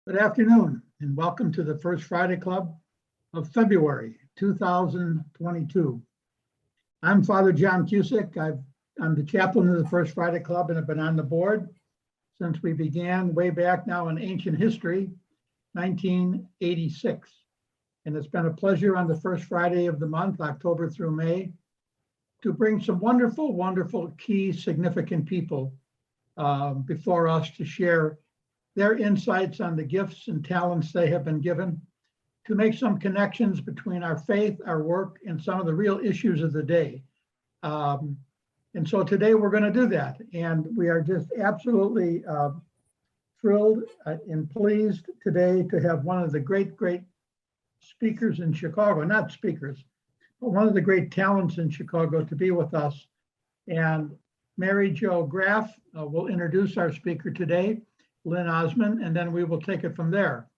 Good afternoon and welcome to the First Friday Club of February 2022. I'm Father John Cusick. I'm the chaplain of the First Friday Club and have been on the board since we began way back now in ancient history, 1986. And it's been a pleasure on the first Friday of the month, October through May, to bring some wonderful, wonderful, key, significant people before us to share their insights on the gifts and talents they have been given, to make some connections between our faith, our work, and some of the real issues of the day. And so today we're going to do that. And we are just absolutely thrilled and pleased today to have one of the great speakers in Chicago, not speakers, but one of the great talents in Chicago to be with us. And Mary Jo Graff will introduce our speaker today, Lynn Osmond, and then we will take it from there.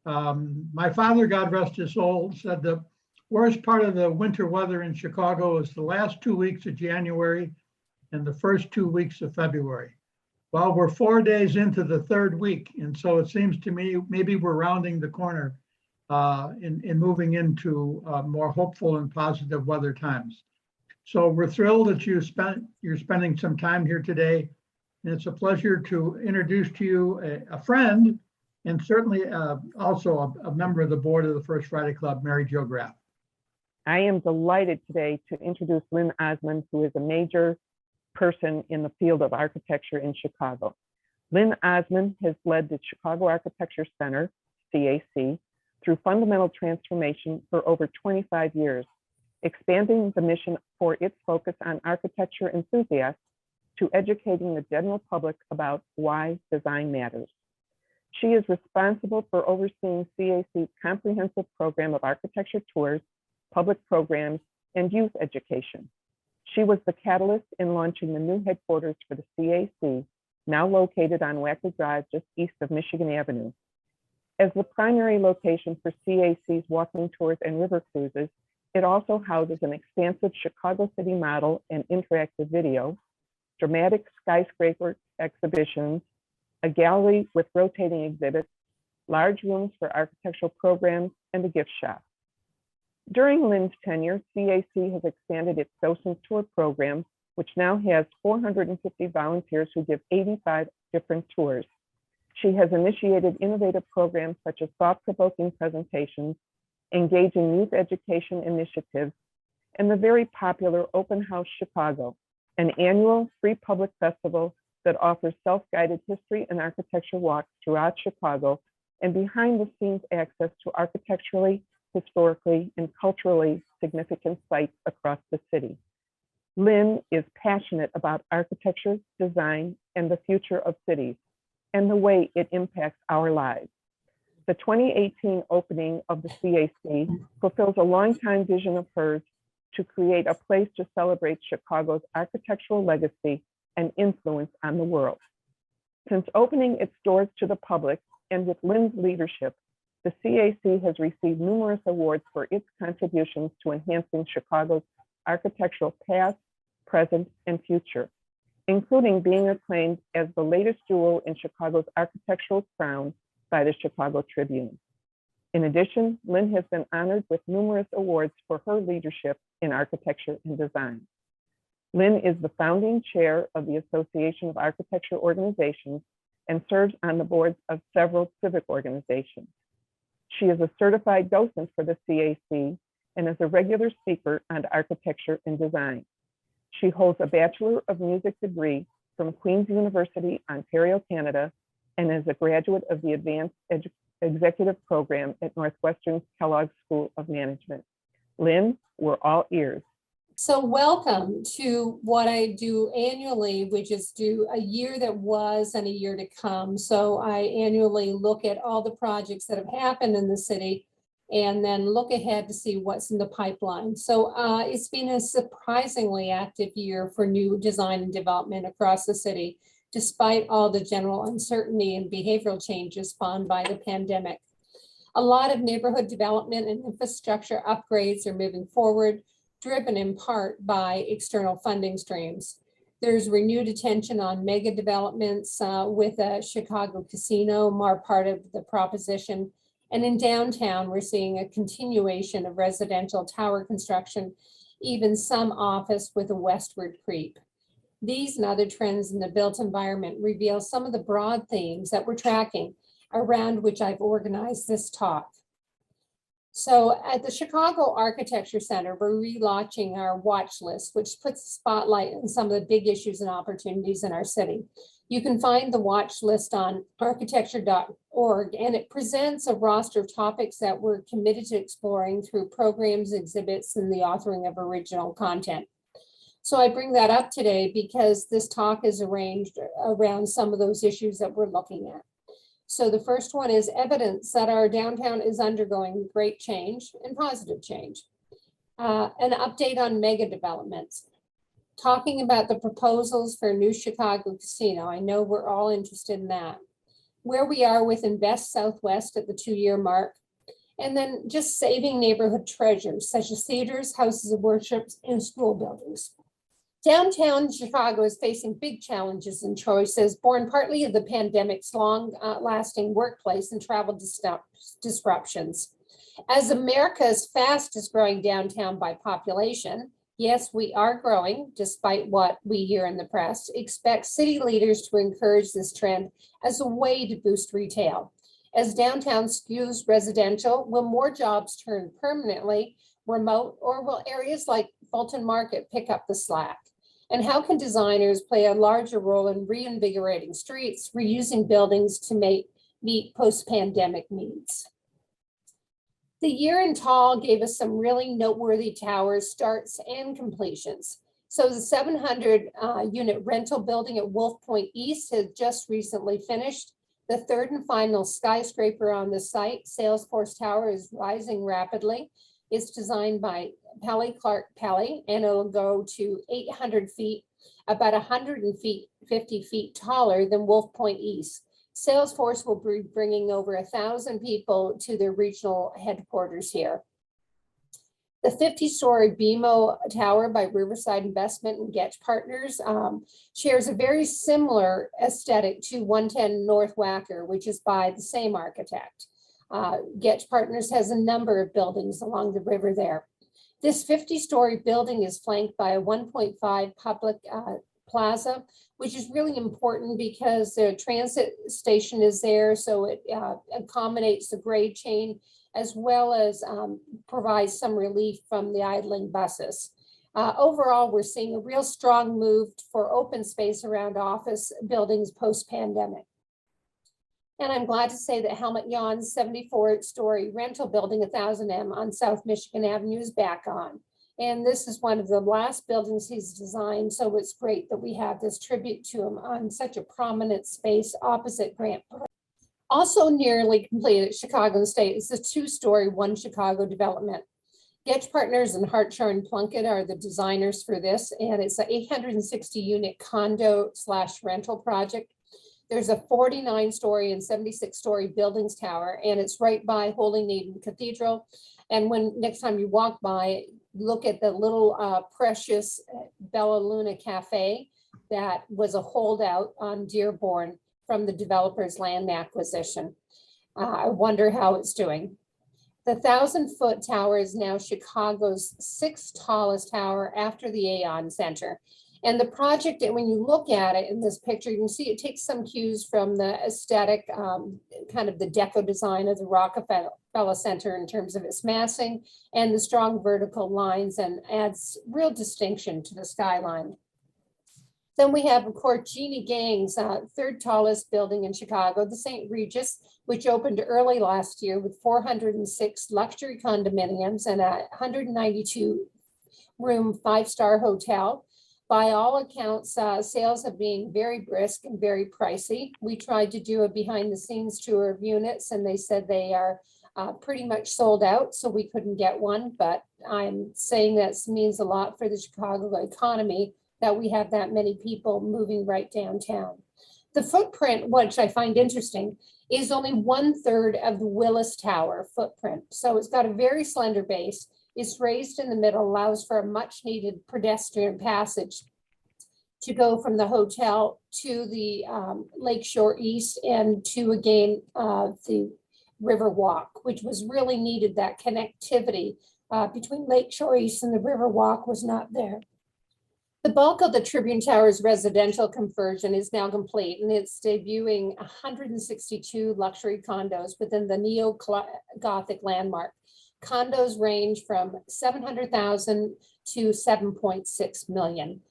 My father, God rest his soul, said the worst part of the winter weather in Chicago is the last 2 weeks of January and the first 2 weeks of February. Well, we're 4 days into the third week, and so it seems to me maybe we're rounding the corner in moving into more hopeful and positive weather times. So we're thrilled that you're spending some time here today. And it's a pleasure to introduce to you a friend and certainly also a member of the board of the First Friday Club, Mary Jo Graff. I am delighted today to introduce Lynn Osmond, who is a major person in the field of architecture in Chicago. Lynn Osmond has led the Chicago Architecture Center, CAC, through fundamental transformation for over 25 years, expanding the mission for its focus on architecture enthusiasts to educating the general public about why design matters. She is responsible for overseeing CAC's comprehensive program of architecture tours, public programs, and youth education. She was the catalyst in launching the new headquarters for the CAC, now located on Wackley Drive, just east of Michigan Avenue. As the primary location for CAC's walking tours and river cruises, it also houses an expansive Chicago City model and interactive video, dramatic skyscraper exhibitions, a gallery with rotating exhibits, large rooms for architectural programs, and a gift shop. During Lynn's tenure, CAC has expanded its docent tour program, which now has 450 volunteers who give 85 different tours. She has initiated innovative programs such as thought-provoking presentations, engaging youth education initiatives, and the very popular Open House Chicago, an annual free public festival that offers self-guided history and architecture walks throughout Chicago and behind-the-scenes access to architecturally, historically, and culturally significant sites across the city. Lynn is passionate about architecture, design, and the future of cities, and the way it impacts our lives. The 2018 opening of the CAC fulfills a longtime vision of hers to create a place to celebrate Chicago's architectural legacy and influence on the world. Since opening its doors to the public and with Lynn's leadership, the CAC has received numerous awards for its contributions to enhancing Chicago's architectural past, present, and future, including being acclaimed as the latest jewel in Chicago's architectural crown by the Chicago Tribune. In addition, Lynn has been honored with numerous awards for her leadership in architecture and design. Lynn is the founding chair of the Association of Architecture Organizations and serves on the boards of several civic organizations. She is a certified docent for the CAC and is a regular speaker on architecture and design. She holds a Bachelor of Music degree from Queen's University, Ontario, Canada, and is a graduate of the Advanced Executive Program at Northwestern's Kellogg School of Management. Lynn, we're all ears. So welcome to what I do annually, which is do a year that was and a year to come. So I annually look at all the projects that have happened in the city and then look ahead to see what's in the pipeline. So it's been a surprisingly active year for new design and development across the city, despite all the general uncertainty and behavioral changes spawned by the pandemic. A lot of neighborhood development and infrastructure upgrades are moving forward, driven in part by external funding streams. There's renewed attention on mega developments with a Chicago casino, more part of the proposition. And in downtown, we're seeing a continuation of residential tower construction, even some office with a westward creep. These and other trends in the built environment reveal some of the broad themes that we're tracking, around which I've organized this talk. So at the Chicago Architecture Center, we're relaunching our watch list, which puts a spotlight on some of the big issues and opportunities in our city. You can find the watch list on architecture.org, and it presents a roster of topics that we're committed to exploring through programs, exhibits, and the authoring of original content. So I bring that up today because this talk is arranged around some of those issues that we're looking at. So the first one is evidence that our downtown is undergoing great change and positive change. An update on mega developments. Talking about the proposals for a new Chicago casino. I know we're all interested in that. Where we are with Invest Southwest at the 2-year mark. And then just saving neighborhood treasures such as theaters, houses of worship, and school buildings. Downtown Chicago is facing big challenges and choices born partly of the pandemic's long-lasting workplace and travel disruptions. As America's fastest growing downtown by population, yes, we are growing despite what we hear in the press, expect city leaders to encourage this trend as a way to boost retail. As downtown skews residential, will more jobs turn permanently remote, or will areas like Fulton Market pick up the slack? And how can designers play a larger role in reinvigorating streets, reusing buildings to meet post-pandemic needs? The year in tall gave us some really noteworthy towers, starts, and completions. So the 700 unit rental building at Wolf Point East has just recently finished. The third and final skyscraper on the site, Salesforce Tower, is rising rapidly. It's designed by Pelly Clark Pelly, and it'll go to 800 feet, about 150 feet taller than Wolf Point East. Salesforce will be bringing over 1,000 people to their regional headquarters here. The 50-story BMO Tower by Riverside Investment and Getch Partners shares a very similar aesthetic to 110 North Wacker, which is by the same architect. Getch Partners has a number of buildings along the river there. This 50-story building is flanked by a 1.5 public plaza, which is really important because the transit station is there, so it accommodates the grade chain as well as provides some relief from the idling buses. Overall, we're seeing a real strong move for open space around office buildings post-pandemic. And I'm glad to say that Helmut Jahn's 74-story rental building, 1000M on South Michigan Avenue, is back on. And this is one of the last buildings he's designed, so it's great that we have this tribute to him on such a prominent space opposite Grant Park. Also nearly completed at Chicago State is the 2-story One Chicago development. Getch Partners and Hartshorn and Plunkett are the designers for this, and it's an 860-unit condo/rental project. There's a 49-story and 76-story buildings tower, and it's right by Holy Naden Cathedral. And when next time you walk by, look at the little precious Bella Luna Cafe that was a holdout on Dearborn from the developer's land acquisition. I wonder how it's doing. The 1,000-foot tower is now Chicago's 6th tallest tower after the Aon Center. And the project, when you look at it in this picture, you can see it takes some cues from the aesthetic, kind of the deco design of the Rockefeller Center in terms of its massing and the strong vertical lines, and adds real distinction to the skyline. Then we have, of course, Jeannie Gang's 3rd tallest building in Chicago, the Saint Regis, which opened early last year with 406 luxury condominiums and a 192-room 5-star hotel. By all accounts, sales have been very brisk and very pricey. We tried to do a behind-the-scenes tour of units, and they said they are pretty much sold out, so we couldn't get one. But I'm saying that means a lot for the Chicago economy that we have that many people moving right downtown. The footprint, which I find interesting, is only 1/3 of the Willis Tower footprint. So it's got a very slender base. It's raised in the middle, allows for a much needed pedestrian passage to go from the hotel to the Lakeshore East and to again the River Walk, which was really needed. That connectivity between Lakeshore East and the River Walk was not there. The bulk of the Tribune Tower's residential conversion is now complete, and it's debuting 162 luxury condos within the neo-Gothic landmark. Condos range from 700,000 to 7.6 million.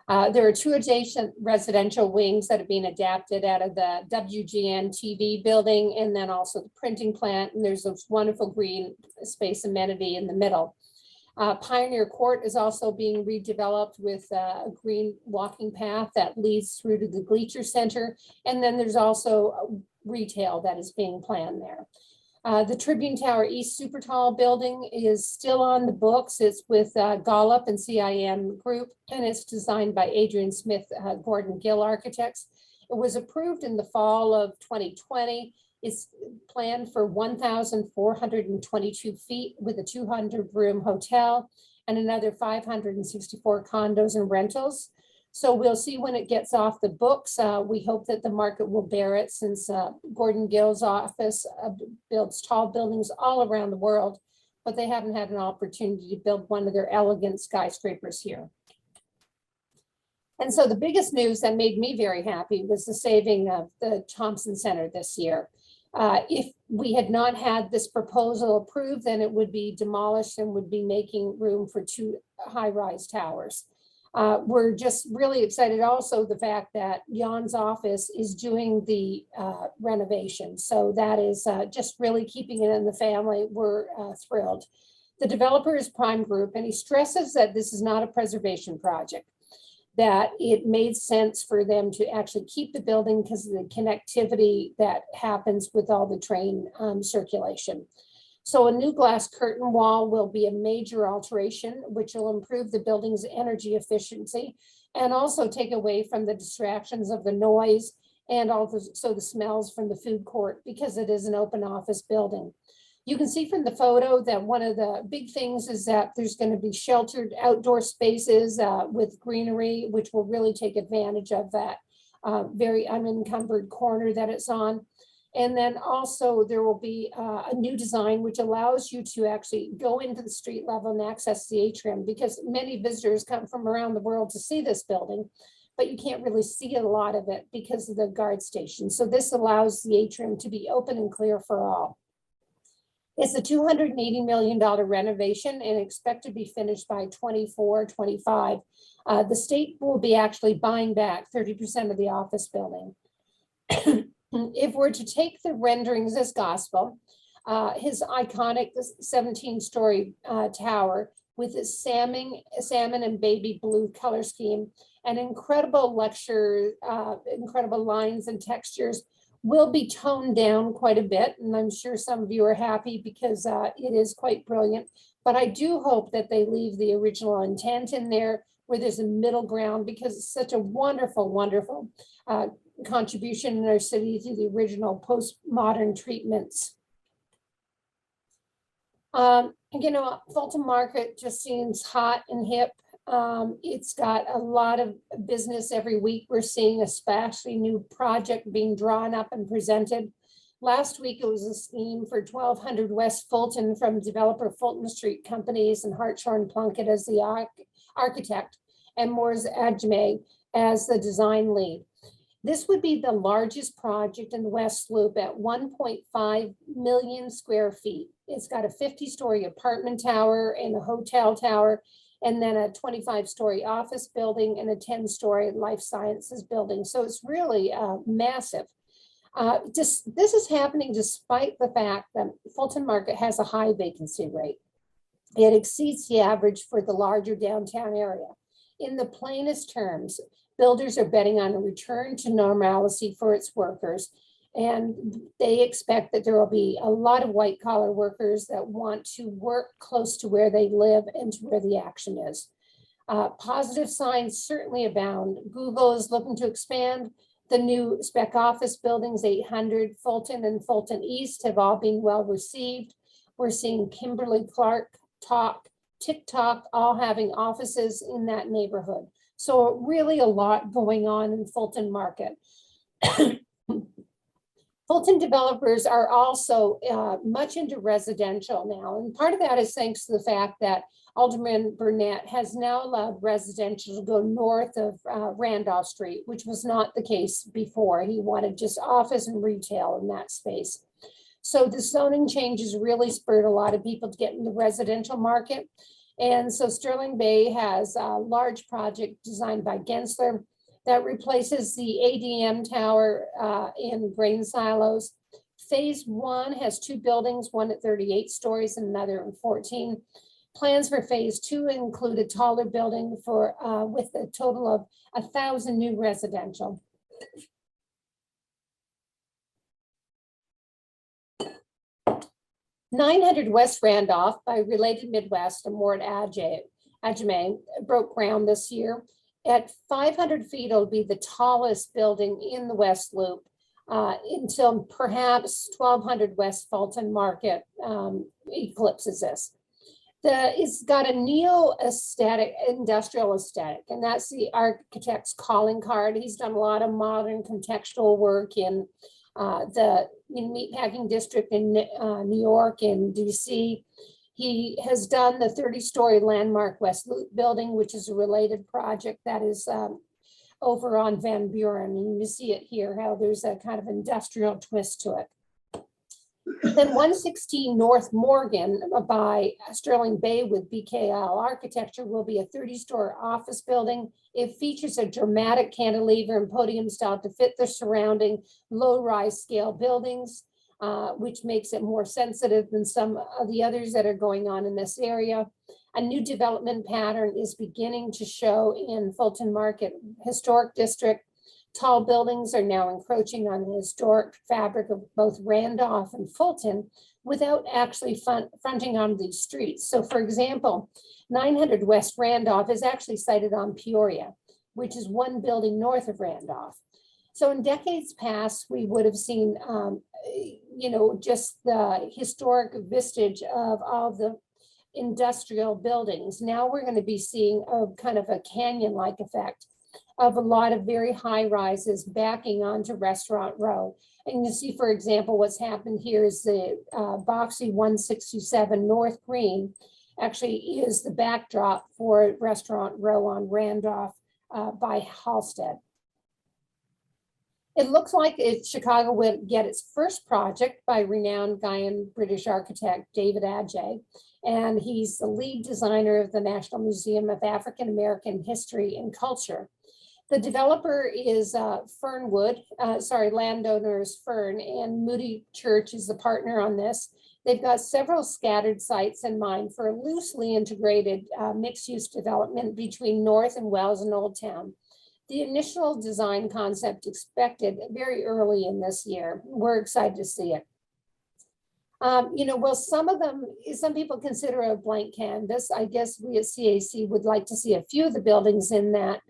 There are 2 adjacent residential wings that have been adapted out of the WGN TV building, and then also the printing plant, and there's this wonderful green space amenity in the middle. Pioneer Court is also being redeveloped with a green walking path that leads through to the Bleacher Center. And then there's also retail that is being planned there. The Tribune Tower East Super Tall building is still on the books. It's with Gollop and CIM Group, and it's designed by Adrian Smith, Gordon Gill Architects. It was approved in the fall of 2020. It's planned for 1,422 feet with a 200-room hotel and another 564 condos and rentals. So we'll see when it gets off the books. We hope that the market will bear it, since Gordon Gill's office builds tall buildings all around the world, but they haven't had an opportunity to build one of their elegant skyscrapers here. And so the biggest news that made me very happy was the saving of the Thompson Center this year. If we had not had this proposal approved, then it would be demolished and would be making room for 2 high-rise towers. We're just really excited also the fact that Jan's office is doing the renovation. So that is just really keeping it in the family. We're thrilled. The developer is Prime Group, and he stresses that this is not a preservation project, that it made sense for them to actually keep the building because of the connectivity that happens with all the train circulation. So a new glass curtain wall will be a major alteration, which will improve the building's energy efficiency and also take away from the distractions of the noise and also the smells from the food court, because it is an open office building. You can see from the photo that one of the big things is that there's going to be sheltered outdoor spaces with greenery, which will really take advantage of that very unencumbered corner that it's on. And then also there will be a new design which allows you to actually go into the street level and access the atrium, because many visitors come from around the world to see this building, but you can't really see a lot of it because of the guard station. So this allows the atrium to be open and clear for all. It's a $280 million renovation and expected to be finished by 24-25. The state will be actually buying back 30% of the office building. If we're to take the renderings as gospel, his iconic 17-story tower with its salmon and baby blue color scheme and incredible incredible lines and textures will be toned down quite a bit. And I'm sure some of you are happy because it is quite brilliant. But I do hope that they leave the original intent in there, where there's a middle ground, because it's such a wonderful, wonderful contribution in our city to the original postmodern treatments. You know, Fulton Market just seems hot and hip. It's got a lot of business every week. We're seeing a especially new project being drawn up and presented. Last week, it was a scheme for 1200 West Fulton from developer Fulton Street Companies and Hartshorn Plunkett as the architect and Moores Ajme as the design lead. This would be the largest project in the West Loop at 1.5 million square feet. It's got a 50-story apartment tower and a hotel tower, and then a 25-story office building and a 10-story life sciences building. So it's really massive. This is happening despite the fact that Fulton Market has a high vacancy rate. It exceeds the average for the larger downtown area. In the plainest terms, builders are betting on a return to normalcy for its workers, and they expect that there will be a lot of white collar workers that want to work close to where they live and to where the action is. Positive signs certainly abound. Google is looking to expand. The new spec office buildings, 800 Fulton and Fulton East, have all been well received. We're seeing Kimberly Clark, TikTok, all having offices in that neighborhood. So really a lot going on in Fulton Market. Fulton developers are also much into residential now. And part of that is thanks to the fact that Alderman Burnett has now allowed residential to go north of Randolph Street, which was not the case before. He wanted just office and retail in that space. So the zoning changes really spurred a lot of people to get in the residential market. And so Sterling Bay has a large project designed by Gensler that replaces the ADM tower in grain silos. Phase 1 has 2 buildings, one at 38 stories and another at 14. Plans for phase 2 include a taller building for with a total of 1,000 new residential. "900 West Randolph" by Related Midwest and Mort Ajame broke ground this year. At 500 feet, it'll be the tallest building in the West Loop until perhaps 1200 West Fulton Market eclipses this. It's got a neo-aesthetic, industrial aesthetic, and that's the architect's calling card. He's done a lot of modern contextual work in the meatpacking district in New York and DC. He has done the 30-story landmark West Loop building, which is a related project that is over on Van Buren. And you see it here, how there's a kind of industrial twist to it. Then 116 North Morgan by Sterling Bay with BKL Architecture will be a 30-story office building. It features a dramatic cantilever and podium style to fit the surrounding low-rise scale buildings, which makes it more sensitive than some of the others that are going on in this area. A new development pattern is beginning to show in Fulton Market Historic District. Tall buildings are now encroaching on the historic fabric of both Randolph and Fulton without actually fronting on these streets. So for example, 900 West Randolph is actually sited on Peoria, which is one building north of Randolph. So in decades past, we would have seen, just the historic vestige of all the industrial buildings. Now we're going to be seeing a kind of a canyon-like effect of a lot of very high rises backing onto Restaurant Row. And you see, for example, what's happened here is the boxy 167 North Green actually is the backdrop for Restaurant Row on Randolph by Halstead. It looks like Chicago will get its first project by renowned Ghanaian British architect David Adjaye, and he's the lead designer of the National Museum of African American History and Culture. The developer is landowner is Fern, and Moody Church is the partner on this. They've got several scattered sites in mind for a loosely integrated mixed-use development between North and Wells and Old Town. The initial design concept expected very early in this year. We're excited to see it. Some people consider a blank canvas. I guess we at CAC would like to see a few of the buildings in that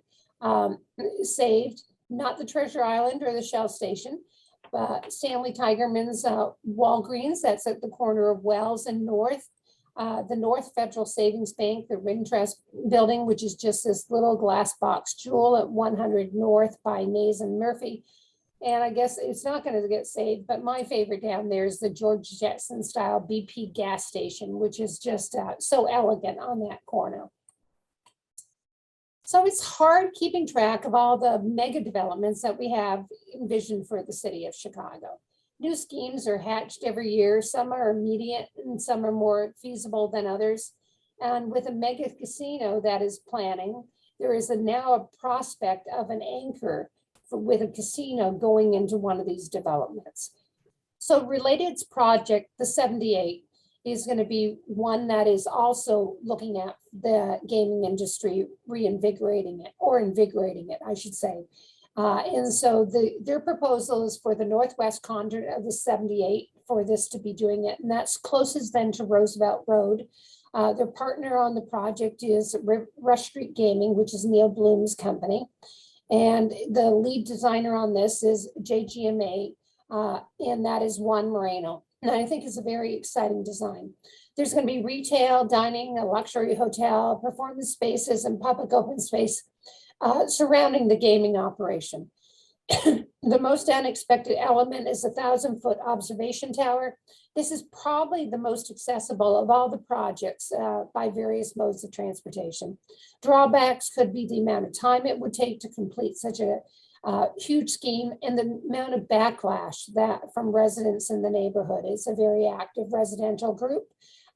saved, not the Treasure Island or the Shell Station, but Stanley Tigerman's Walgreens, that's at the corner of Wells and North. The North Federal Savings Bank, the Rintrust building, which is just this little glass box jewel at 100 North by Mays and Murphy. And I guess it's not going to get saved, but my favorite down there is the George Jetson style BP gas station, which is just so elegant on that corner. So it's hard keeping track of all the mega developments that we have envisioned for the city of Chicago. New schemes are hatched every year. Some are immediate and some are more feasible than others. And with a mega casino that is planning, there is now a prospect of an anchor with a casino going into one of these developments. So Related's project, the 78, is going to be one that is also looking at the gaming industry, invigorating it, I should say. And so their proposal is for the northwest conduit of the 78 for this to be doing it. And that's closest then to Roosevelt Road. Their partner on the project is Rush Street Gaming, which is Neil Bloom's company. And the lead designer on this is JGMA, and that is Juan Moreno. And I think it's a very exciting design. There's going to be retail, dining, a luxury hotel, performance spaces, and public open space surrounding the gaming operation. The most unexpected element is a 1,000-foot observation tower. This is probably the most accessible of all the projects by various modes of transportation. Drawbacks could be the amount of time it would take to complete such a huge scheme and the amount of backlash that from residents in the neighborhood. It's a very active residential group.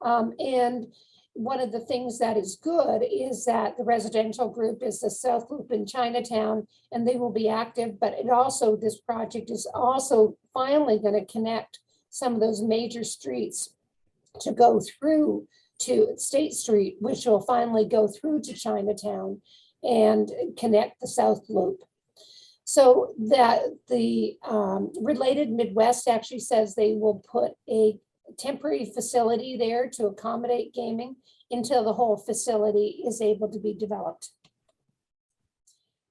And one of the things that is good is that the residential group is the South Loop in Chinatown, and they will be active, but it also, this project is also finally going to connect some of those major streets to go through to State Street, which will finally go through to Chinatown and connect the South Loop. So that the Related Midwest actually says they will put a temporary facility there to accommodate gaming until the whole facility is able to be developed.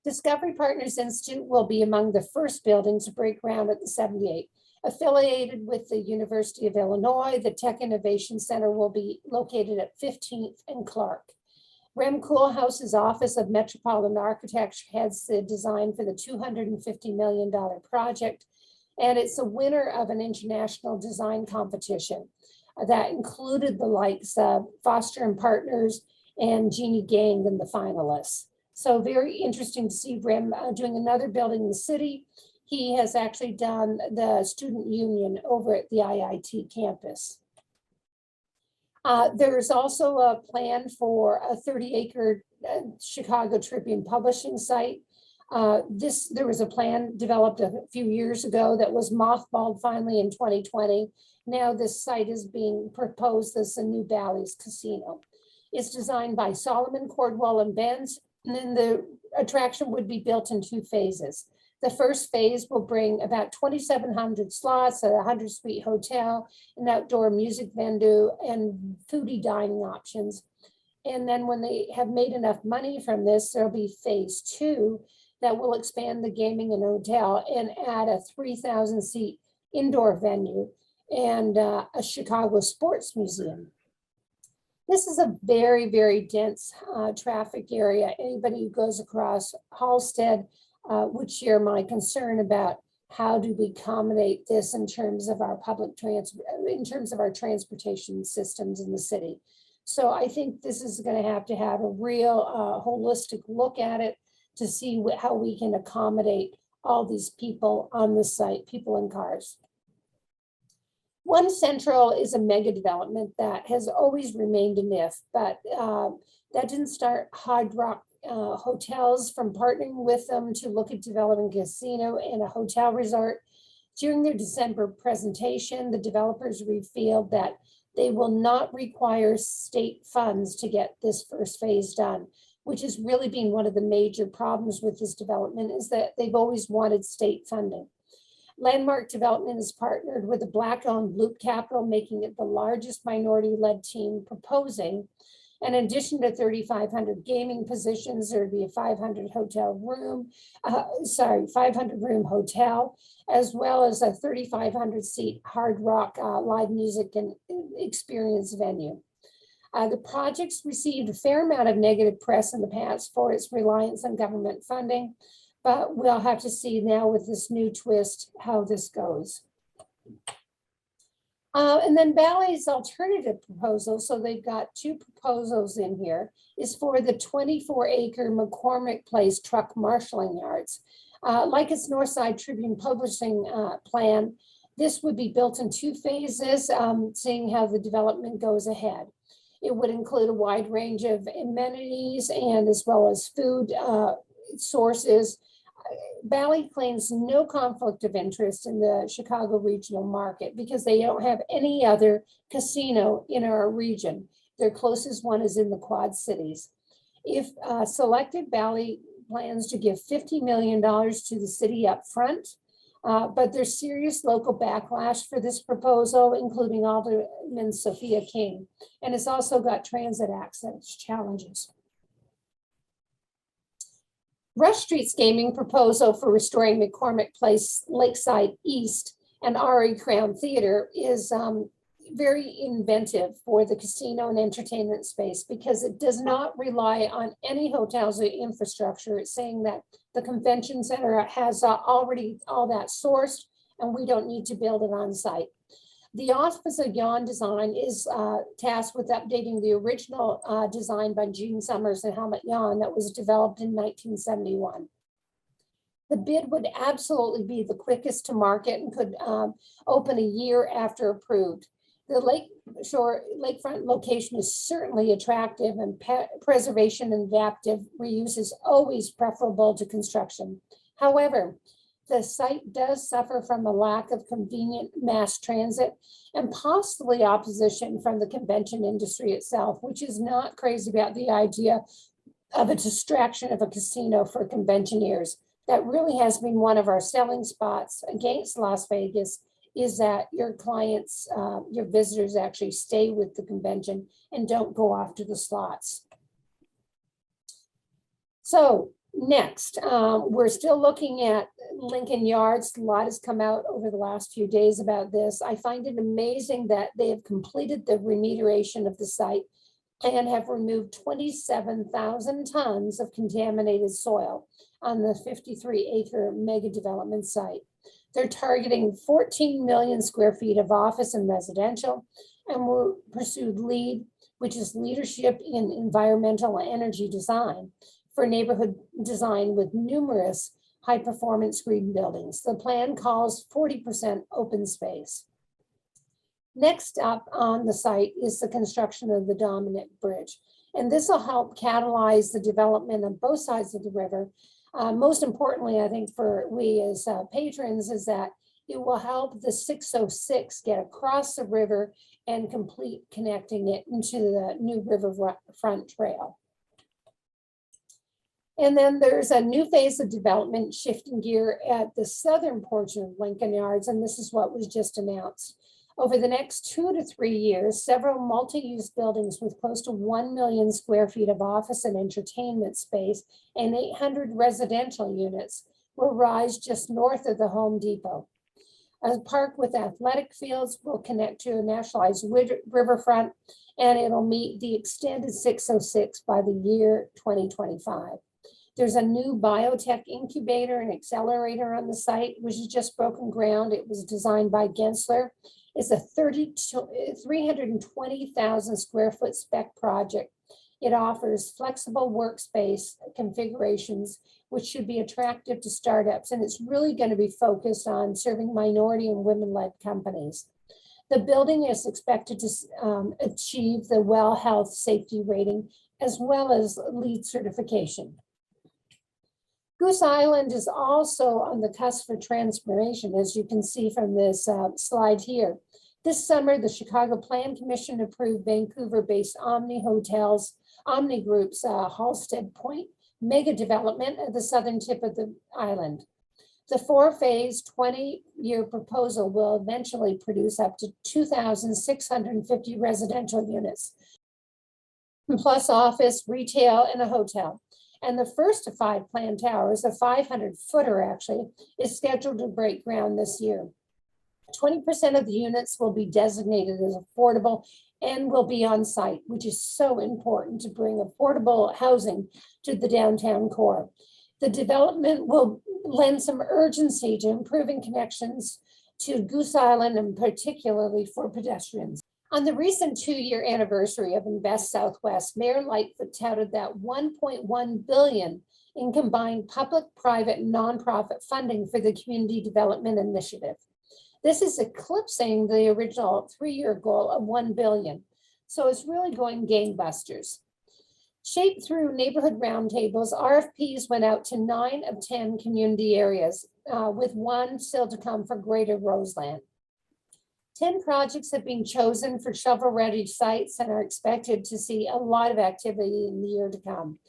Discovery Partners Institute will be among the first buildings to break ground at the 78. Affiliated with the University of Illinois, the Tech Innovation Center will be located at 15th and Clark. Rem Koolhaus's Office of Metropolitan Architecture heads the design for the $250 million project, and it's a winner of an international design competition that included the likes of Foster and Partners and Jeannie Gang in the finalists. So very interesting to see Rem doing another building in the city. He has actually done the student union over at the IIT campus. There's also a plan for a 30-acre Chicago Tribune publishing site. There was a plan developed a few years ago that was mothballed finally in 2020. Now this site is being proposed as a new Bally's casino. It's designed by Solomon, Cordwell, and Benz, and then the attraction would be built in 2 phases. The first phase will bring about 2,700 slots, a 100-suite hotel, an outdoor music venue, and foodie dining options. And then when they have made enough money from this, there'll be phase 2 that will expand the gaming and hotel and add a 3,000-seat indoor venue and a Chicago sports museum. This is a very, very dense traffic area. Anybody who goes across Halsted would share my concern about how do we accommodate this in terms of our transportation systems in the city. So I think this is going to have a real holistic look at it to see how we can accommodate all these people on this site, people and cars. One Central is a mega development that has always remained a myth, but that didn't start Hard Rock hotels from partnering with them to look at developing a casino and a hotel resort. During their December presentation, the developers revealed that they will not require state funds to get this first phase done, which has really been one of the major problems with this development, is that they've always wanted state funding. Landmark Development is partnered with a Black-owned Loop Capital, making it the largest minority-led team proposing. And in addition to 3,500 gaming positions, there would be a 500 room hotel, as well as a 3,500-seat Hard Rock live music and experience venue. The project's received a fair amount of negative press in the past for its reliance on government funding, but we'll have to see now with this new twist how this goes. And then Bally's alternative proposal, so they've got 2 proposals in here, is for the 24-acre McCormick Place truck marshalling yards. Like its Northside Tribune publishing plan, this would be built in 2 phases, seeing how the development goes ahead. It would include a wide range of amenities and as well as food sources. Bally claims no conflict of interest in the Chicago regional market because they don't have any other casino in our region. Their closest one is in the Quad Cities. If selected, Bally plans to give $50 million to the city up front, but there's serious local backlash for this proposal, including Alderman Sophia King, and it's also got transit access challenges. Rush Street's gaming proposal for restoring McCormick Place, Lakeside East, and Ari Crown Theater is very inventive for the casino and entertainment space because it does not rely on any hotels or infrastructure. It's saying that the convention center has already all that sourced and we don't need to build it on site. The Office of Yawn Design is tasked with updating the original design by Gene Summers and Helmut Yawn that was developed in 1971. The bid would absolutely be the quickest to market and could open a year after approved. The lakefront location is certainly attractive and preservation and adaptive reuse is always preferable to construction. However, the site does suffer from a lack of convenient mass transit and possibly opposition from the convention industry itself, which is not crazy about the idea of a distraction of a casino for conventioneers. That really has been one of our selling spots against Las Vegas, is that your clients, your visitors actually stay with the convention and don't go off to the slots. So next, we're still looking at Lincoln Yards. A lot has come out over the last few days about this. I find it amazing that they have completed the remediation of the site and have removed 27,000 tons of contaminated soil on the 53-acre mega development site. They're targeting 14 million square feet of office and residential, and will pursue LEED, which is Leadership in Environmental and Energy Design, for neighborhood design with numerous high-performance green buildings. The plan calls 40% open space. Next up on the site is the construction of the Dominic Bridge, and this will help catalyze the development on both sides of the river. Most importantly, I think for we as patrons is that it will help the 606 get across the river and complete connecting it into the new riverfront trail. And then there's a new phase of development shifting gear at the southern portion of Lincoln Yards, and this is what was just announced. Over the next 2 to 3 years, several multi-use buildings with close to 1 million square feet of office and entertainment space and 800 residential units will rise just north of the Home Depot. A park with athletic fields will connect to a nationalized riverfront, and it'll meet the extended 606 by the year 2025. There's a new biotech incubator and accelerator on the site, which has just broken ground. It was designed by Gensler. It's a 320,000 square foot spec project. It offers flexible workspace configurations, which should be attractive to startups. And it's really going to be focused on serving minority and women-led companies. The building is expected to achieve the Well Health Safety Rating, as well as LEED certification. Goose Island is also on the cusp of transformation, as you can see from this slide here. This summer, the Chicago Plan Commission approved Vancouver-based Omni Group's Halstead Point mega development at the southern tip of the island. The 4-phase, 20-year proposal will eventually produce up to 2,650 residential units, plus office, retail, and a hotel. And the first of 5 planned towers, a 500-footer actually, is scheduled to break ground this year. 20% of the units will be designated as affordable and will be on site, which is so important to bring affordable housing to the downtown core. The development will lend some urgency to improving connections to Goose Island, and particularly for pedestrians. On the recent 2-year anniversary of Invest Southwest, Mayor Lightfoot touted that $1.1 billion in combined public, private, and nonprofit funding for the community development initiative. This is eclipsing the original 3-year goal of $1 billion. So it's really going gangbusters. Shaped through neighborhood roundtables, RFPs went out to 9 of 10 community areas, with 1 still to come for Greater Roseland. 10 projects have been chosen for shovel-ready sites and are expected to see a lot of activity in the year to come.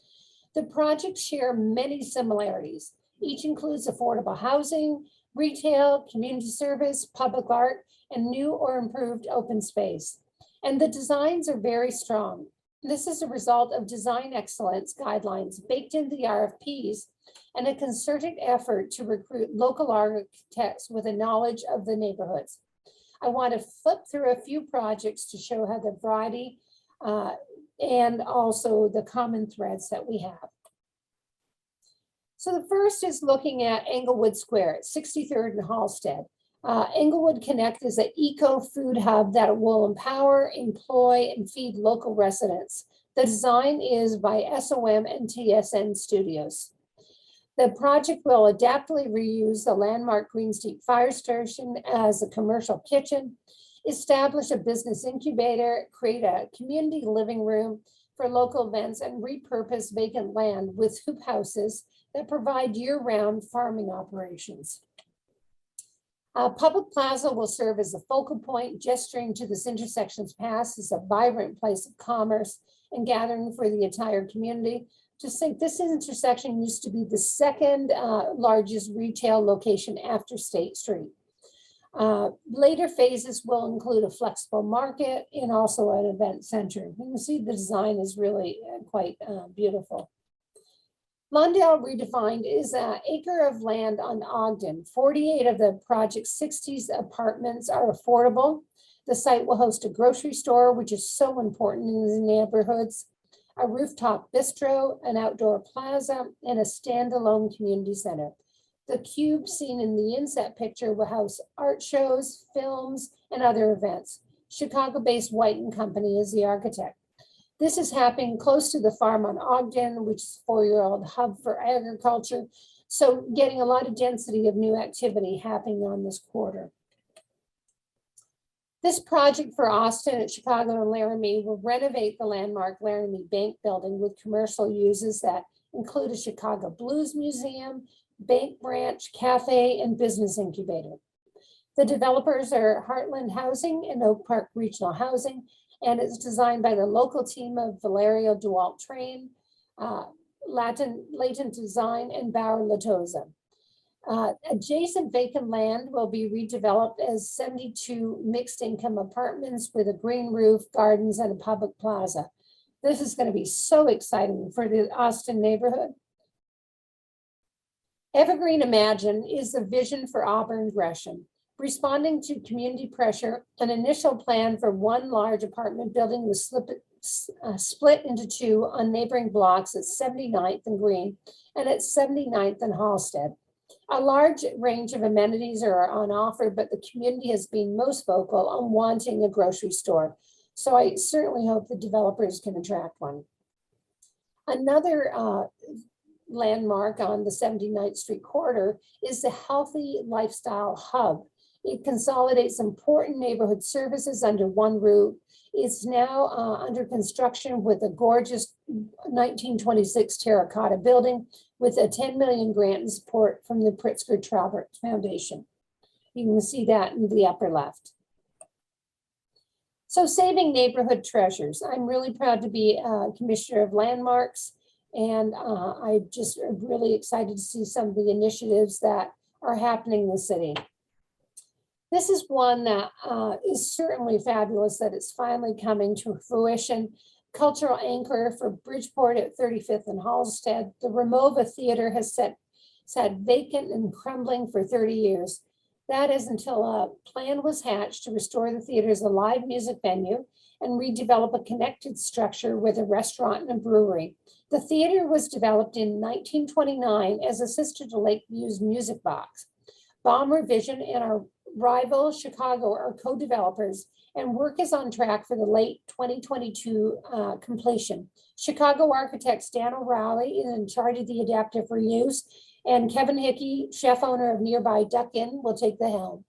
The projects share many similarities. Each includes affordable housing, retail, community service, public art, and new or improved open space. And the designs are very strong. This is a result of design excellence guidelines baked into the RFPs and a concerted effort to recruit local architects with a knowledge of the neighborhoods. I want to flip through a few projects to show how the variety and also the common threads that we have. So the first is looking at Englewood Square at 63rd and Halsted. Englewood Connect is an eco-food hub that will empower, employ, and feed local residents. The design is by SOM and TSN Studios. The project will adaptively reuse the landmark Green Street Fire Station as a commercial kitchen, establish a business incubator, create a community living room for local events, and repurpose vacant land with hoop houses that provide year-round farming operations. Public Plaza will serve as a focal point, gesturing to this intersection's past as a vibrant place of commerce and gathering for the entire community. Just think this intersection used to be the second largest retail location after State Street. Later phases will include a flexible market and also an event center. You can see the design is really quite beautiful. Mondale Redefined is an acre of land on Ogden. 48 of the project's 60s apartments are affordable. The site will host a grocery store, which is so important in the neighborhoods, a rooftop bistro, an outdoor plaza, and a standalone community center. The cube seen in the inset picture will house art shows, films, and other events. Chicago-based White & Company is the architect. This is happening close to the farm on Ogden, which is a 4-year-old hub for agriculture. So getting a lot of density of new activity happening on this quarter. This project for Austin at Chicago and Laramie will renovate the landmark Laramie Bank building with commercial uses that include a Chicago Blues Museum, bank branch, cafe, and business incubator. The developers are Heartland Housing and Oak Park Regional Housing, and it's designed by the local team of Valerio Dualt Train, Latent Design, and Bauer Latoza. Adjacent vacant land will be redeveloped as 72 mixed income apartments with a green roof, gardens, and a public plaza. This is going to be so exciting for the Austin neighborhood. Evergreen Imagine is the vision for Auburn Gresham. Responding to community pressure, an initial plan for one large apartment building was split into two on neighboring blocks at 79th and Green and at 79th and Halsted. A large range of amenities are on offer, but the community has been most vocal on wanting a grocery store. So I certainly hope the developers can attract one. Another landmark on the 79th Street corridor is the Healthy Lifestyle Hub. It consolidates important neighborhood services under one roof. It's now under construction with a gorgeous 1926 terracotta building with a 10 million grant and support from the Pritzker Traubert Foundation. You can see that in the upper left. So saving neighborhood treasures. I'm really proud to be Commissioner of Landmarks, and I'm just really excited to see some of the initiatives that are happening in the city. This is one that is certainly fabulous that it's finally coming to fruition. Cultural anchor for Bridgeport at 35th and Halsted. The Ramova Theater has sat vacant and crumbling for 30 years. That is until a plan was hatched to restore the theater as a live music venue and redevelop a connected structure with a restaurant and a brewery. The theater was developed in 1929 as a sister to Lakeview's Music Box. Bomber Vision and our rival Chicago are co-developers, and work is on track for the late 2022 completion. Chicago architect Stan O'Reilly is in charge of the adaptive reuse, and Kevin Hickey, chef owner of nearby Duck Inn, will take the helm.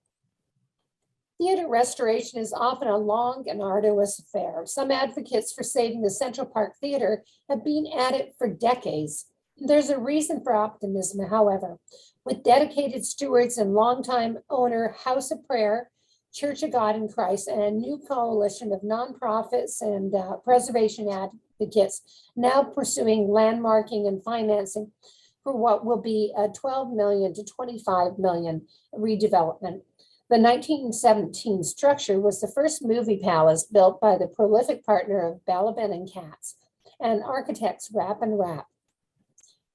Theater restoration is often a long and arduous affair. Some advocates for saving the Central Park Theater have been at it for decades. There's a reason for optimism, however. With dedicated stewards and longtime owner House of Prayer, Church of God in Christ, and a new coalition of nonprofits and preservation advocates now pursuing landmarking and financing for what will be a 12 million to 25 million redevelopment. The 1917 structure was the first movie palace built by the prolific partner of Balaban and Katz and architects Rapp and Rapp.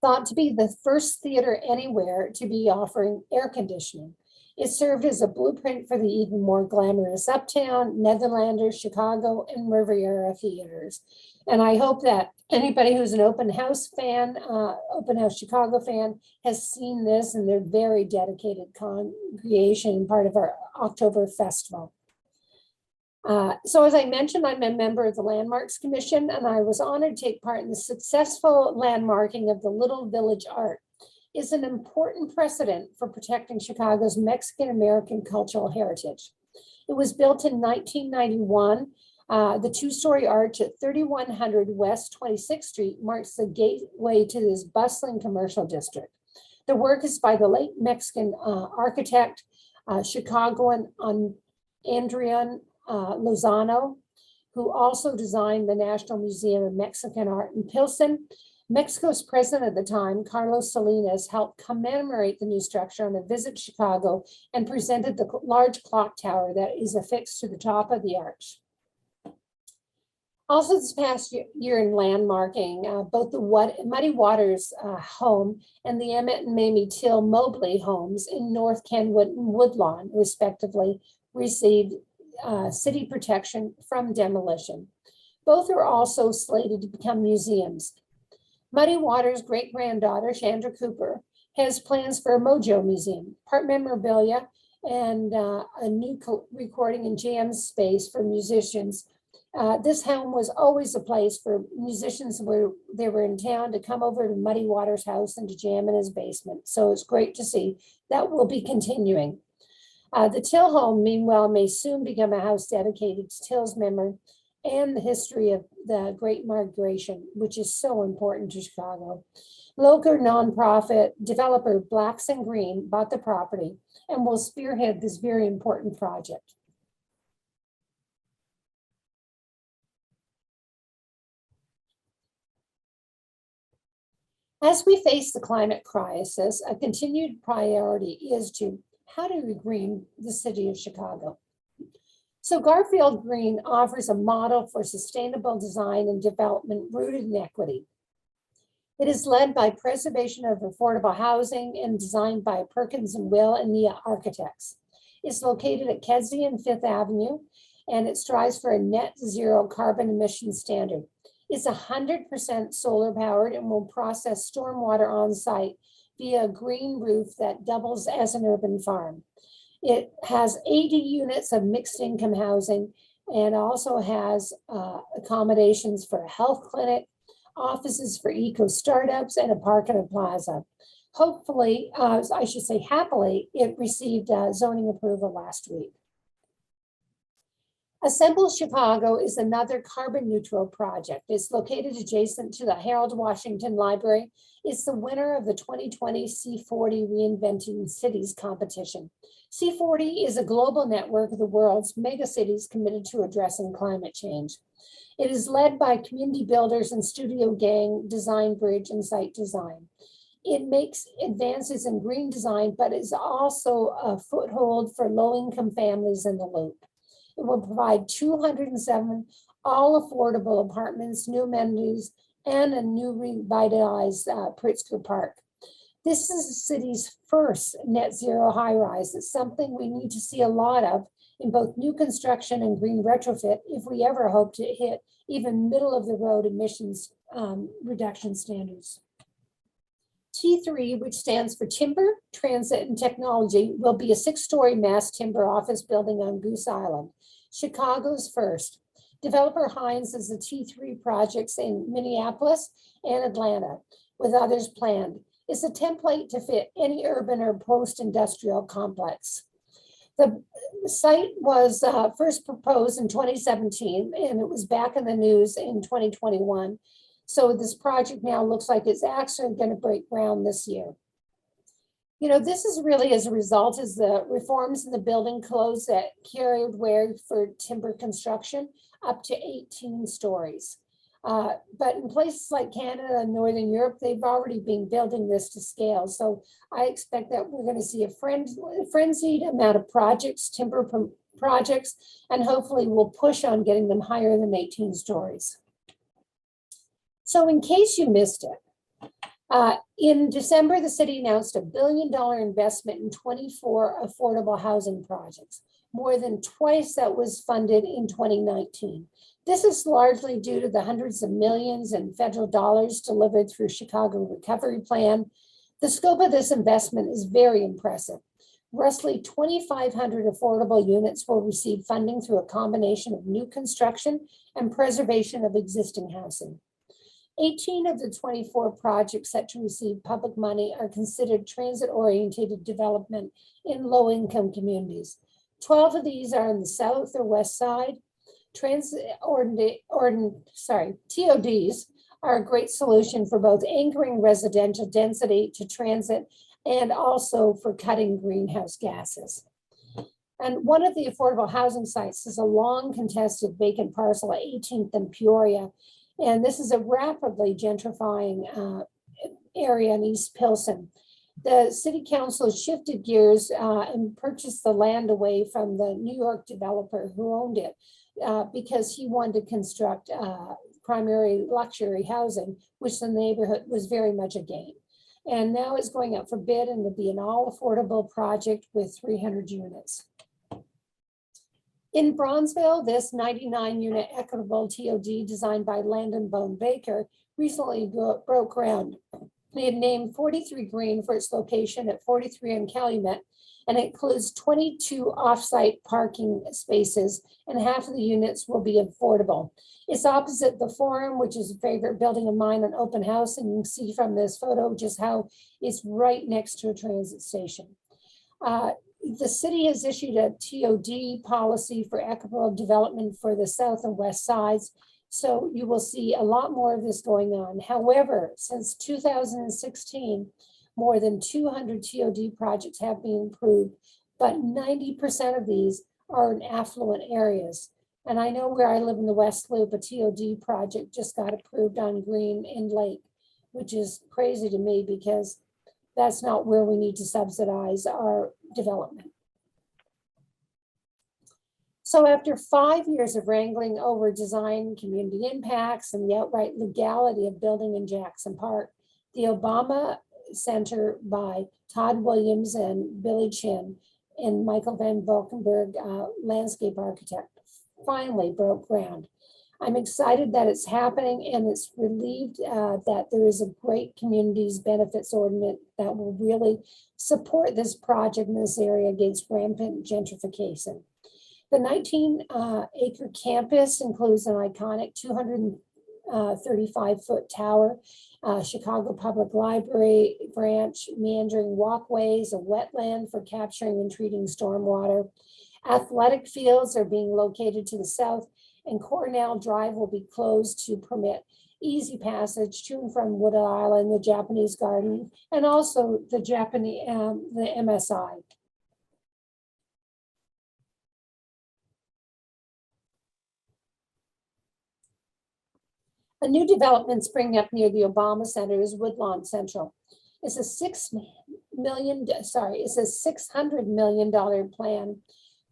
Thought to be the first theater anywhere to be offering air conditioning. It served as a blueprint for the even more glamorous Uptown, Netherlanders, Chicago, and Riviera theaters. And I hope that anybody who's an open house fan, open house Chicago fan, has seen this, and they're very dedicated congregation and part of our October festival. So as I mentioned, I'm a member of the Landmarks Commission, and I was honored to take part in the successful landmarking of the Little Village Art. It's an important precedent for protecting Chicago's Mexican-American cultural heritage. It was built in 1991. The two-story arch at 3100 West 26th Street marks the gateway to this bustling commercial district. The work is by the late Mexican architect, Chicagoan Andrian Lozano, who also designed the National Museum of Mexican Art in Pilsen. Mexico's president at the time, Carlos Salinas, helped commemorate the new structure on a visit to Chicago and presented the large clock tower that is affixed to the top of the arch. Also this past year in landmarking, both the Muddy Waters home and the Emmett and Mamie Till Mobley homes in North Kenwood and Woodlawn, respectively, received city protection from demolition. Both are also slated to become museums. Muddy Waters' great-granddaughter, Chandra Cooper, has plans for a Mojo Museum, part memorabilia, and a new recording and jam space for musicians. This home was always a place for musicians where they were in town to come over to Muddy Waters' house and to jam in his basement. So it's great to see that will be continuing. The Till home, meanwhile, may soon become a house dedicated to Till's memory and the history of the Great Migration, which is so important to Chicago. Local nonprofit developer Blacks and Green bought the property and will spearhead this very important project. As we face the climate crisis, a continued priority is to how do we green the city of Chicago? So Garfield Green offers a model for sustainable design and development rooted in equity. It is led by preservation of affordable housing and designed by Perkins and Will and Nia Architects. It's located at Kedzie and Fifth Avenue, and it strives for a net zero carbon emission standard. It's 100% solar powered and will process stormwater on site via a green roof that doubles as an urban farm. It has 80 units of mixed income housing and also has accommodations for a health clinic, offices for eco startups, and a park and a plaza. Hopefully, I should say happily, it received zoning approval last week. Assemble Chicago is another carbon neutral project. It's located adjacent to the Harold Washington Library. It's the winner of the 2020 C40 Reinventing Cities competition. C40 is a global network of the world's mega cities committed to addressing climate change. It is led by community builders and Studio Gang, Design Bridge, and Site Design. It makes advances in green design, but is also a foothold for low-income families in the loop. It will provide 207 all-affordable apartments, new amenities, and a new revitalized Pritzker Park. This is the city's first net zero high-rise. It's something we need to see a lot of in both new construction and green retrofit if we ever hope to hit even middle-of-the-road emissions reduction standards. T3, which stands for Timber, Transit, and Technology, will be a 6-story mass timber office building on Goose Island, Chicago's first. Developer Hines has the T3 projects in Minneapolis and Atlanta, with others planned. It's a template to fit any urban or post-industrial complex. The site was first proposed in 2017, and it was back in the news in 2021. So this project now looks like it's actually going to break ground this year. You know, this is really as a result of the reforms in the building codes that carried weight for timber construction up to 18 stories. But in places like Canada and Northern Europe, they've already been building this to scale. So I expect that we're going to see a frenzied amount of projects, timber projects, and hopefully we'll push on getting them higher than 18 stories. So in case you missed it, In December, the city announced $1 billion investment in 24 affordable housing projects, more than twice that was funded in 2019. This is largely due to the hundreds of millions in federal dollars delivered through Chicago Recovery Plan. The scope of this investment is very impressive. Roughly 2,500 affordable units will receive funding through a combination of new construction and preservation of existing housing. 18 of the 24 projects set to receive public money are considered transit-oriented development in low-income communities. 12 of these are in the south or west side. TODs are a great solution for both anchoring residential density to transit and also for cutting greenhouse gases. And one of the affordable housing sites is a long contested vacant parcel at 18th and Peoria. And this is a rapidly gentrifying area in East Pilsen. The city council shifted gears and purchased the land away from the New York developer who owned it because he wanted to construct primary luxury housing, which the neighborhood was very much against. And now it's going up for bid and will be an all affordable project with 300 units. In Bronzeville, this 99-unit equitable TOD designed by Landon Bone Baker recently broke ground. They had named 43 Green for its location at 43 on Calumet, and it includes 22 off-site parking spaces, and half of the units will be affordable. It's opposite the Forum, which is a favorite building of mine, an open house, and you can see from this photo just how it's right next to a transit station. The city has issued a TOD policy for equitable development for the south and west sides. So you will see a lot more of this going on. However, since 2016, more than 200 TOD projects have been approved, but 90% of these are in affluent areas. And I know where I live in the West Loop, a TOD project just got approved on Green and Lake, which is crazy to me because that's not where we need to subsidize our development. So after 5 years of wrangling over design, community impacts, and the outright legality of building in Jackson Park, the Obama Center by Todd Williams and Billy Chin and Michael Van Valkenburg, landscape architect, finally broke ground. I'm excited that it's happening, and it's relieved that there is a great communities benefits ordinance that will really support this project in this area against rampant gentrification. The 19-acre campus includes an iconic 235-foot tower, Chicago Public Library branch, meandering walkways, a wetland for capturing and treating stormwater. Athletic fields are being located to the south, and Cornell Drive will be closed to permit easy passage to and from Wood Island, the Japanese Garden, and also the MSI. A new development springing up near the Obama Center is Woodlawn Central. It's a $600 million plan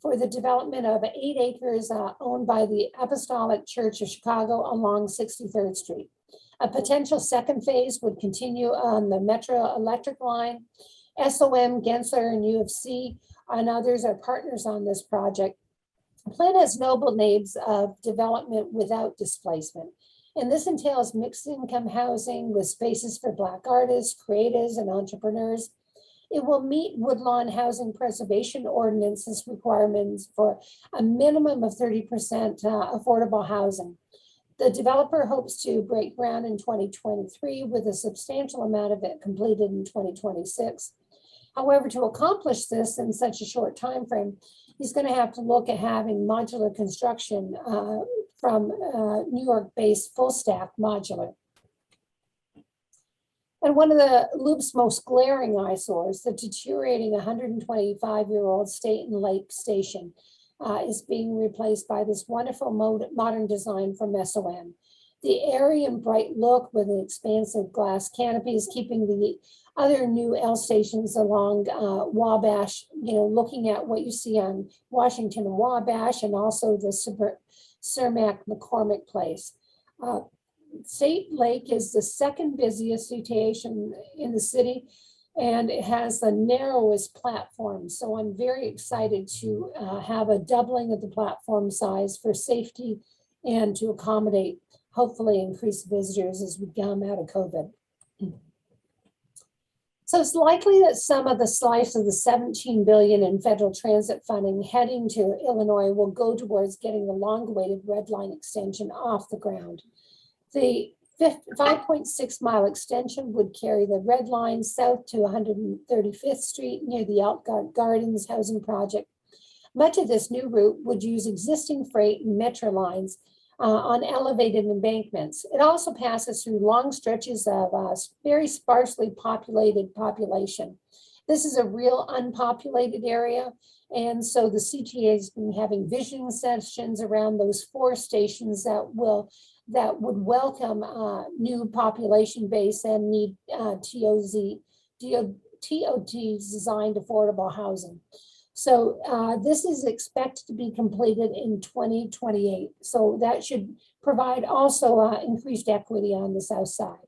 for the development of 8 acres owned by the Apostolic Church of Chicago along 63rd Street. A potential second phase would continue on the Metro Electric line. SOM, Gensler, and UFC and others are partners on this project. The plan has noble names of development without displacement. And this entails mixed income housing with spaces for Black artists, creatives, and entrepreneurs. It will meet Woodlawn Housing Preservation Ordinance's requirements for a minimum of 30% affordable housing. The developer hopes to break ground in 2023 with a substantial amount of it completed in 2026. However, to accomplish this in such a short time frame, he's going to have to look at having modular construction from New York-based full stack modular. And one of the Loop's most glaring eyesores, the deteriorating 125-year-old State and Lake Station, is being replaced by this wonderful modern design from SOM. The airy and bright look with an expansive glass canopy is keeping the other new L stations along Wabash, looking at what you see on Washington and Wabash, and also the Cermak McCormick Place. State Lake is the second busiest station in the city, and it has the narrowest platform. So I'm very excited to have a doubling of the platform size for safety and to accommodate, hopefully, increased visitors as we come out of COVID. So it's likely that some of the slice of the 17 billion in federal transit funding heading to Illinois will go towards getting the long-awaited Red Line extension off the ground. The 5.6 mile extension would carry the Red Line south to 135th Street near the Outgard Gardens housing project. Much of this new route would use existing freight and metro lines on elevated embankments. It also passes through long stretches of very sparsely populated population. This is a real unpopulated area. And so the CTA has been having visioning sessions around those 4 stations that would welcome new population base and need TOT's designed affordable housing. So this is expected to be completed in 2028. So that should provide also increased equity on the south side.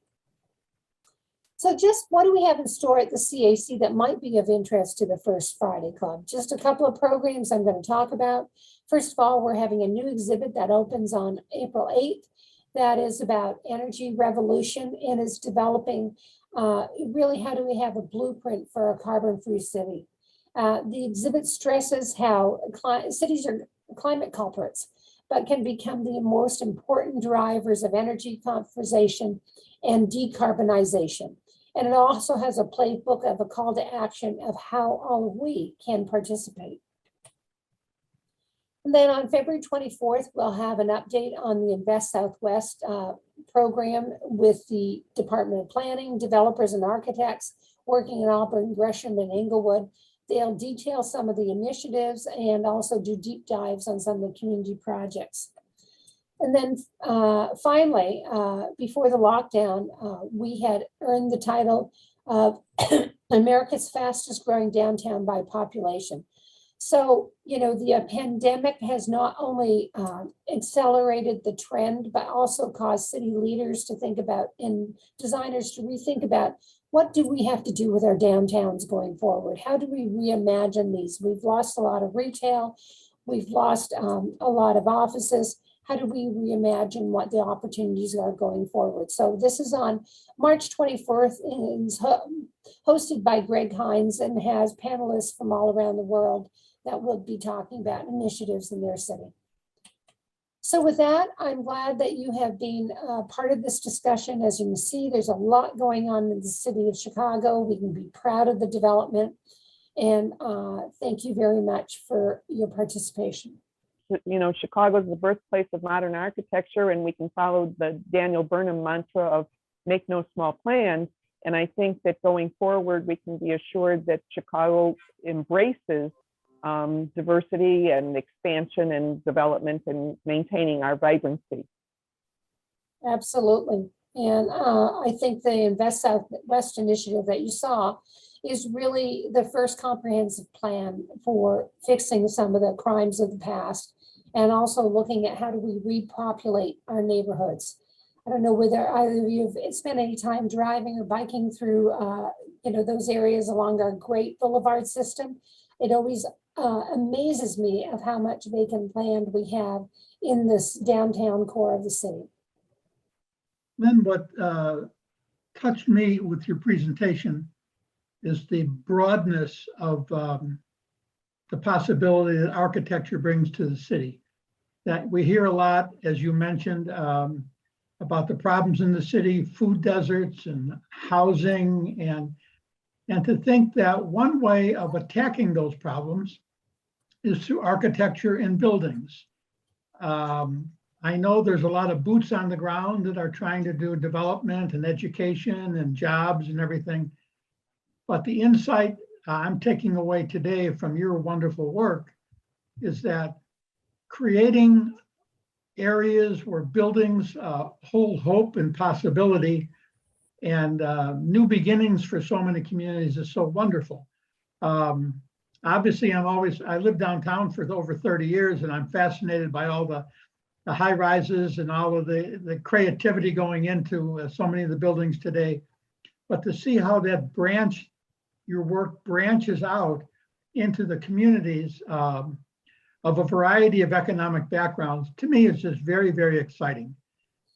So just what do we have in store at the CAC that might be of interest to the First Friday Club? Just a couple of programs I'm going to talk about. First of all, we're having a new exhibit that opens on April 8th. That is about energy revolution and is developing really how do we have a blueprint for a carbon-free city. The exhibit stresses how cities are climate culprits, but can become the most important drivers of energy conservation and decarbonization. And it also has a playbook of a call to action of how all of we can participate. And then on February 24th, we'll have an update on the Invest Southwest program with the Department of Planning, developers and architects working in Auburn, Gresham, and Englewood. They'll detail some of the initiatives and also do deep dives on some of the community projects. And then finally, before the lockdown, we had earned the title of America's fastest growing downtown by population. So, you know, the pandemic has not only accelerated the trend, but also caused city leaders to think about and designers to rethink about what do we have to do with our downtowns going forward? How do we reimagine these? We've lost a lot of retail. We've lost a lot of offices. How do we reimagine what the opportunities are going forward? So this is on March 24th and is hosted by Greg Hines and has panelists from all around the world that will be talking about initiatives in their city. So with that, I'm glad that you have been part of this discussion. As you can see, there's a lot going on in the city of Chicago. We can be proud of the development. And thank you very much for your participation. You know, Chicago is the birthplace of modern architecture, and we can follow the Daniel Burnham mantra of make no small plans. And I think that going forward, we can be assured that Chicago embraces diversity and expansion and development and maintaining our vibrancy. Absolutely. And I think the Invest Southwest initiative that you saw is really the first comprehensive plan for fixing some of the crimes of the past and also looking at how do we repopulate our neighborhoods. I don't know whether either of you have spent any time driving or biking through you know, those areas along our great boulevard system. It always amazes me of how much vacant land we have in this downtown core of the city. Lynn, what touched me with your presentation is the broadness of the possibility that architecture brings to the city. That we hear a lot, as you mentioned, about the problems in the city, food deserts and housing, and to think that one way of attacking those problems is through architecture and buildings. I know there's a lot of boots on the ground that are trying to do development and education and jobs and everything. But the insight I'm taking away today from your wonderful work is that creating areas where buildings hold hope and possibility and new beginnings for so many communities is so wonderful. Obviously, I live downtown for over 30 years, and I'm fascinated by all the the high rises and all of the creativity going into so many of the buildings today. But to see how that your work branches out into the communities of a variety of economic backgrounds, to me, is just very, very exciting.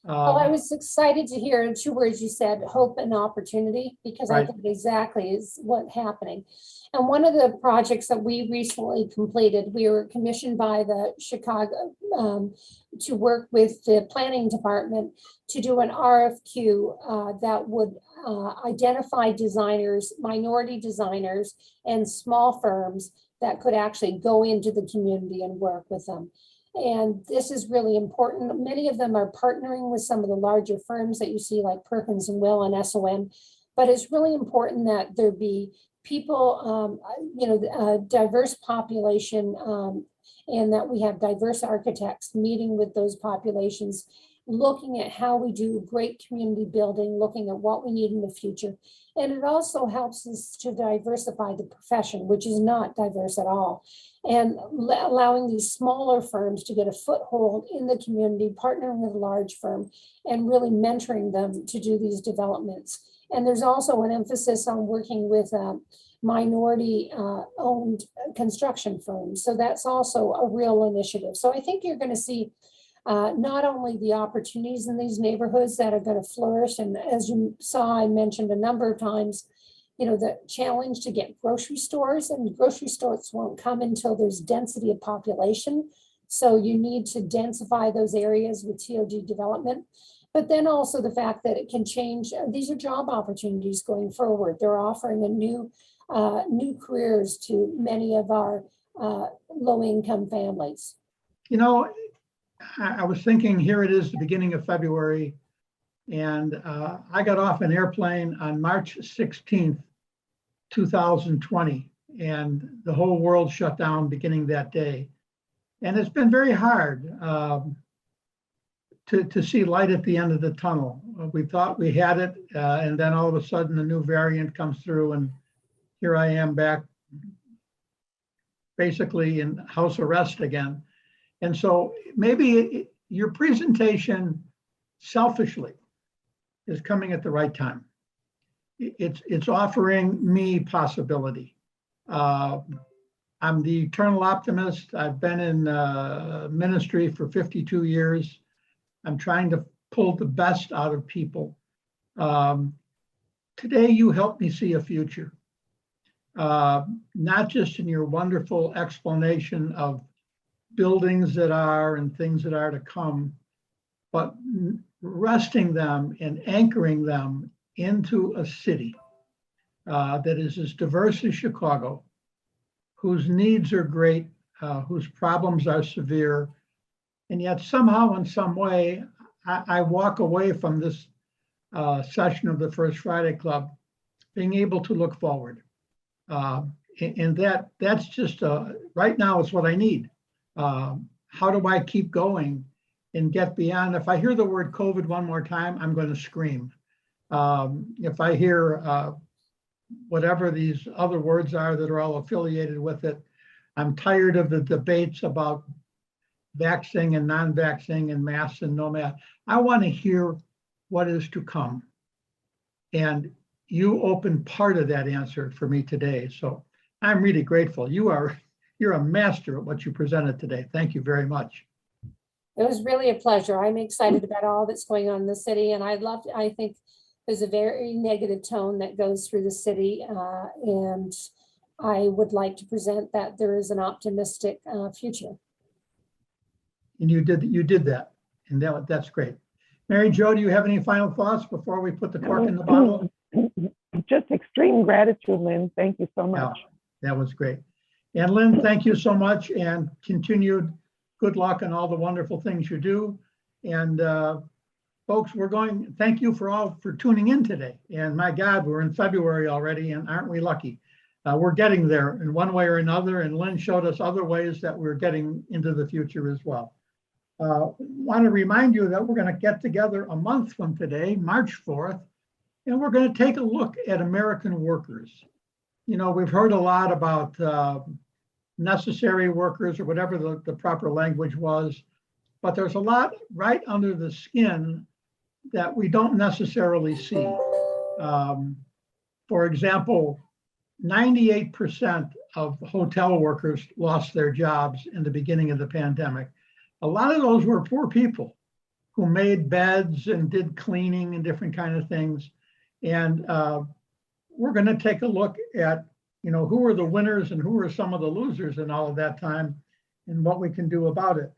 Well, I was excited to hear 2 words you said, hope and opportunity, because I Right. think exactly is what's happening. And one of the projects that we recently completed, we were commissioned by the Chicago to work with the planning department to do an RFQ that would identify designers, minority designers, and small firms that could actually go into the community and work with them. And this is really important. Many of them are partnering with some of the larger firms that you see, like Perkins and Will and SOM. But it's really important that there be people, diverse population, and that we have diverse architects meeting with those populations, looking at how we do great community building, looking at what we need in the future. And it also helps us to diversify the profession, which is not diverse at all. And allowing these smaller firms to get a foothold in the community, partnering with a large firm, and really mentoring them to do these developments. And there's also an emphasis on working with minority owned construction firms. So that's also a real initiative. So I think you're going to see not only the opportunities in these neighborhoods that are going to flourish, and as you saw, I mentioned a number of times, the challenge to get grocery stores, and grocery stores won't come until there's density of population. So you need to densify those areas with TOD development. But then also the fact that it can change. These are job opportunities going forward. They're offering a new careers to many of our low-income families. I was thinking, here it is, the beginning of February, and I got off an airplane on March 16th, 2020, and the whole world shut down beginning that day. And it's been very hard to see light at the end of the tunnel. We thought we had it, and then all of a sudden a new variant comes through, and here I am back basically in house arrest again. And so maybe your presentation, selfishly, is coming at the right time. It's offering me possibility. I'm the eternal optimist. I've been in ministry for 52 years. I'm trying to pull the best out of people. Today, you helped me see a future, not just in your wonderful explanation of buildings that are and things that are to come, but resting them and anchoring them into a city that is as diverse as Chicago, whose needs are great, whose problems are severe, and yet somehow in some way, I walk away from this session of the First Friday Club being able to look forward. And that's just, right now it's what I need. How do I keep going and get beyond? If I hear the word COVID one more time, I'm going to scream. If I hear whatever these other words are that are all affiliated with it, I'm tired of the debates about vaccine and non-vaccine and masks and no mask. I want to hear what is to come. And you opened part of that answer for me today. So I'm really grateful. You're a master at what you presented today. Thank you very much. It was really a pleasure. I'm excited about all that's going on in the city, and I think there's a very negative tone that goes through the city, and I would like to present that there is an optimistic future. And you did that, and that's great. Mary Jo, do you have any final thoughts before we put the cork in the bottle? Just extreme gratitude, Lynn. Thank you so much. Yeah, that was great. And Lynn, thank you so much, and continued good luck on all the wonderful things you do. And folks, thank you for tuning in today. And my God, we're in February already, and aren't we lucky? We're getting there in one way or another, and Lynn showed us other ways that we're getting into the future as well. Want to remind you that we're going to get together a month from today, March 4th, and we're going to take a look at American workers. We've heard a lot about necessary workers, or whatever the proper language was, but there's a lot right under the skin that we don't necessarily see. For example, 98% of hotel workers lost their jobs in the beginning of the pandemic. A lot of those were poor people who made beds and did cleaning and different kind of things. And we're going to take a look at, who were the winners and who were some of the losers in all of that time and what we can do about it.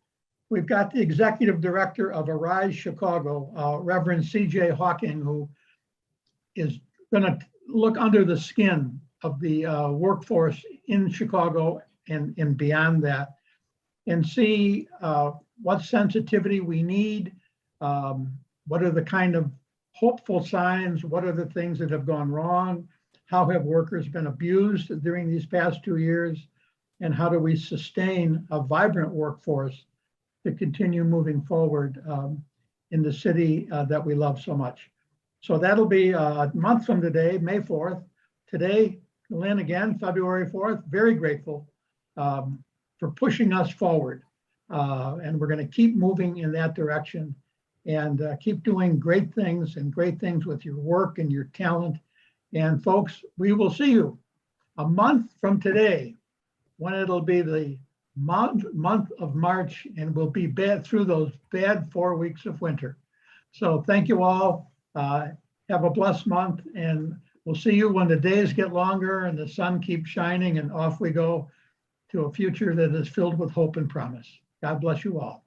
We've got the executive director of Arise Chicago, Reverend CJ Hawking, who is going to look under the skin of the workforce in Chicago and beyond that, and see what sensitivity we need, what are the kind of hopeful signs, what are the things that have gone wrong, how have workers been abused during these past 2 years, and how do we sustain a vibrant workforce to continue moving forward in the city that we love so much. So that'll be a month from today, May 4th. Today, Lynn, again, February 4th, very grateful for pushing us forward. And we're going to keep moving in that direction and keep doing great things with your work and your talent. And folks, we will see you a month from today when it'll be the month of March, and we'll be through those bad 4 weeks of winter. So thank you all. Have a blessed month, and we'll see you when the days get longer and the sun keeps shining, and off we go to a future that is filled with hope and promise. God bless you all.